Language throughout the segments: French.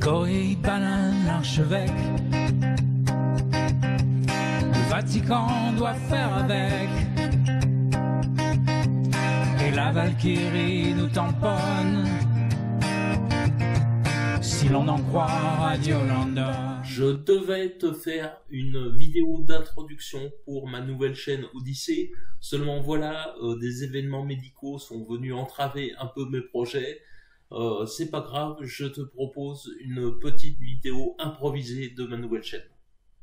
Grégory Banin, l'archevêque. Le Vatican doit faire avec. Et la Valkyrie nous tamponne. Si l'on en croit Radio Landa. Je devais te faire une vidéo d'introduction pour ma nouvelle chaîne Odyssée. Seulement voilà, des événements médicaux sont venus entraver un peu mes projets. C'est pas grave, je te propose une petite vidéo improvisée de ma nouvelle chaîne.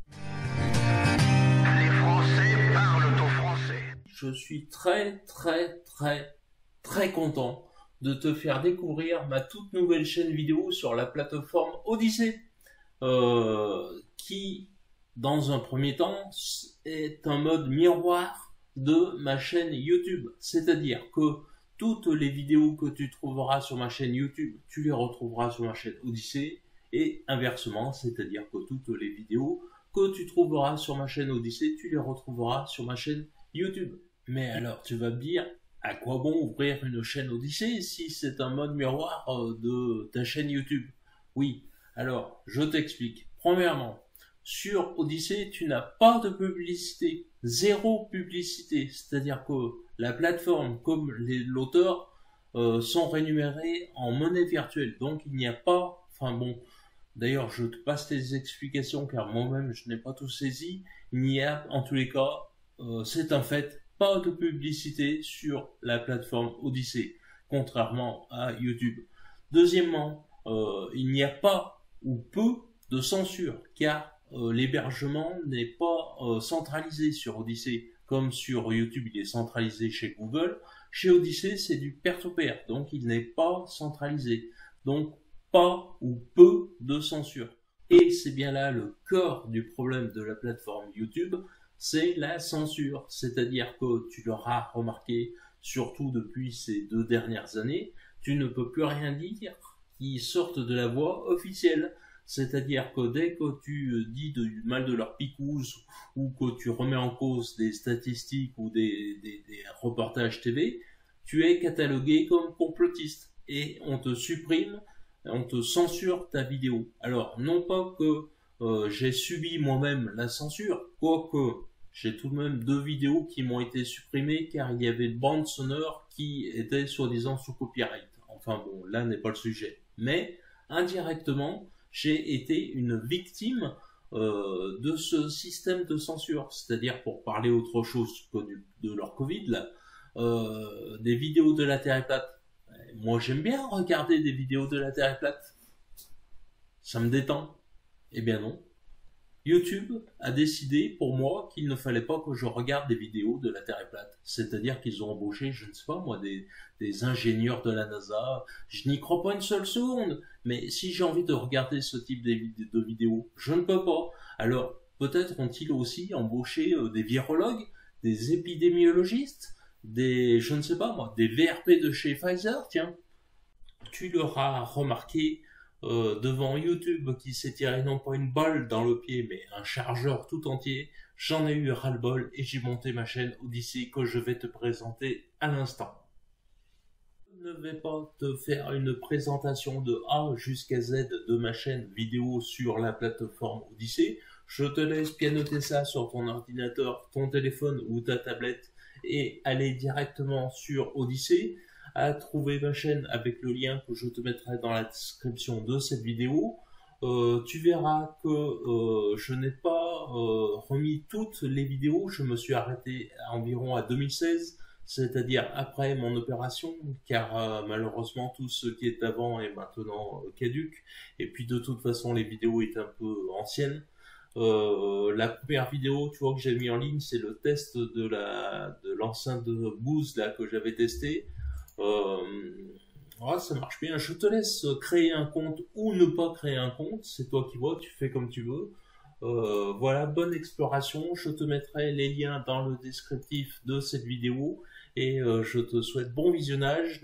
Les Français parlent au français. Je suis très content de te faire découvrir ma toute nouvelle chaîne vidéo sur la plateforme Odyssée, qui, dans un premier temps, est un mode miroir de ma chaîne YouTube. C'est-à-dire que toutes les vidéos que tu trouveras sur ma chaîne YouTube, tu les retrouveras sur ma chaîne Odyssée, et inversement, c'est-à-dire que toutes les vidéos que tu trouveras sur ma chaîne Odyssée, tu les retrouveras sur ma chaîne YouTube. Mais alors, tu vas me dire, à quoi bon ouvrir une chaîne Odyssée si c'est un mode miroir de ta chaîne YouTube? Oui, alors, je t'explique. Premièrement, sur Odyssée, tu n'as pas de publicité, zéro publicité, c'est-à-dire que la plateforme comme l'auteur sont rémunérés en monnaie virtuelle, donc il n'y a pas, enfin bon, d'ailleurs je te passe les explications car moi-même je n'ai pas tout saisi, il n'y a en tous les cas, c'est un fait, pas de publicité sur la plateforme Odyssée, contrairement à YouTube. Deuxièmement, il n'y a pas ou peu de censure, car l'hébergement n'est pas centralisé sur Odyssée, comme sur YouTube il est centralisé chez Google. Chez Odyssée c'est du peer-to-peer, donc il n'est pas centralisé, donc pas ou peu de censure. Et c'est bien là le cœur du problème de la plateforme YouTube, c'est la censure, c'est-à-dire que tu l'auras remarqué, surtout depuis ces 2 dernières années, tu ne peux plus rien dire qui sorte de la voie officielle. C'est-à-dire que dès que tu dis du mal de leur picouse ou que tu remets en cause des statistiques ou des reportages TV, tu es catalogué comme complotiste et on te supprime, on te censure ta vidéo. Alors, non pas que j'ai subi moi-même la censure, quoique j'ai tout de même 2 vidéos qui m'ont été supprimées car il y avait une bande sonore qui était soi-disant sous copyright. Enfin bon, là n'est pas le sujet. Mais, indirectement, j'ai été une victime de ce système de censure. C'est-à-dire, pour parler autre chose que de leur Covid, là, des vidéos de la Terre est plate. Moi, j'aime bien regarder des vidéos de la Terre est plate. Ça me détend. Eh bien non. YouTube a décidé pour moi qu'il ne fallait pas que je regarde des vidéos de la Terre est plate. C'est-à-dire qu'ils ont embauché, je ne sais pas moi, des ingénieurs de la NASA. Je n'y crois pas une seule seconde. Mais si j'ai envie de regarder ce type de vidéos, je ne peux pas. Alors, peut-être ont-ils aussi embauché des virologues, des épidémiologistes, je ne sais pas moi, des VRP de chez Pfizer, tiens. Tu l'auras remarqué, devant YouTube qui s'est tiré non pas une balle dans le pied mais un chargeur tout entier, j'en ai eu ras-le-bol et j'ai monté ma chaîne Odyssée que je vais te présenter à l'instant. Je ne vais pas te faire une présentation de A jusqu'à Z de ma chaîne vidéo sur la plateforme Odyssée. Je te laisse pianoter ça sur ton ordinateur, ton téléphone ou ta tablette et aller directement sur Odyssée, à trouver ma chaîne avec le lien que je te mettrai dans la description de cette vidéo. Tu verras que je n'ai pas remis toutes les vidéos, je me suis arrêté environ à 2016, c'est-à-dire après mon opération, car malheureusement tout ce qui est avant est maintenant caduc, et puis de toute façon les vidéos étaient un peu anciennes. La première vidéo, tu vois, que j'ai mis en ligne, c'est le test de l'enceinte de Bose là que j'avais testé. Ouais, ça marche bien. Je te laisse créer un compte ou ne pas créer un compte, c'est toi qui vois, tu fais comme tu veux. Voilà, bonne exploration. Je te mettrai les liens dans le descriptif de cette vidéo et je te souhaite bon visionnage.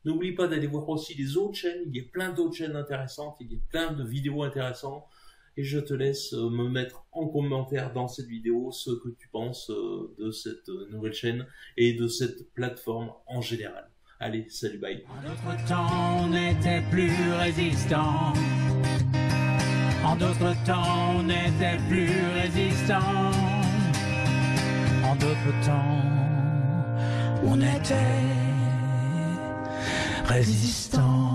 N'oublie pas d'aller voir aussi les autres chaînes, il y a plein d'autres chaînes intéressantes, il y a plein de vidéos intéressantes. Et je te laisse me mettre en commentaire dans cette vidéo ce que tu penses de cette nouvelle chaîne et de cette plateforme en général. Allez, salut, bye. En d'autres temps, on était plus résistant. En d'autres temps, on était plus résistant. En d'autres temps, on était résistant.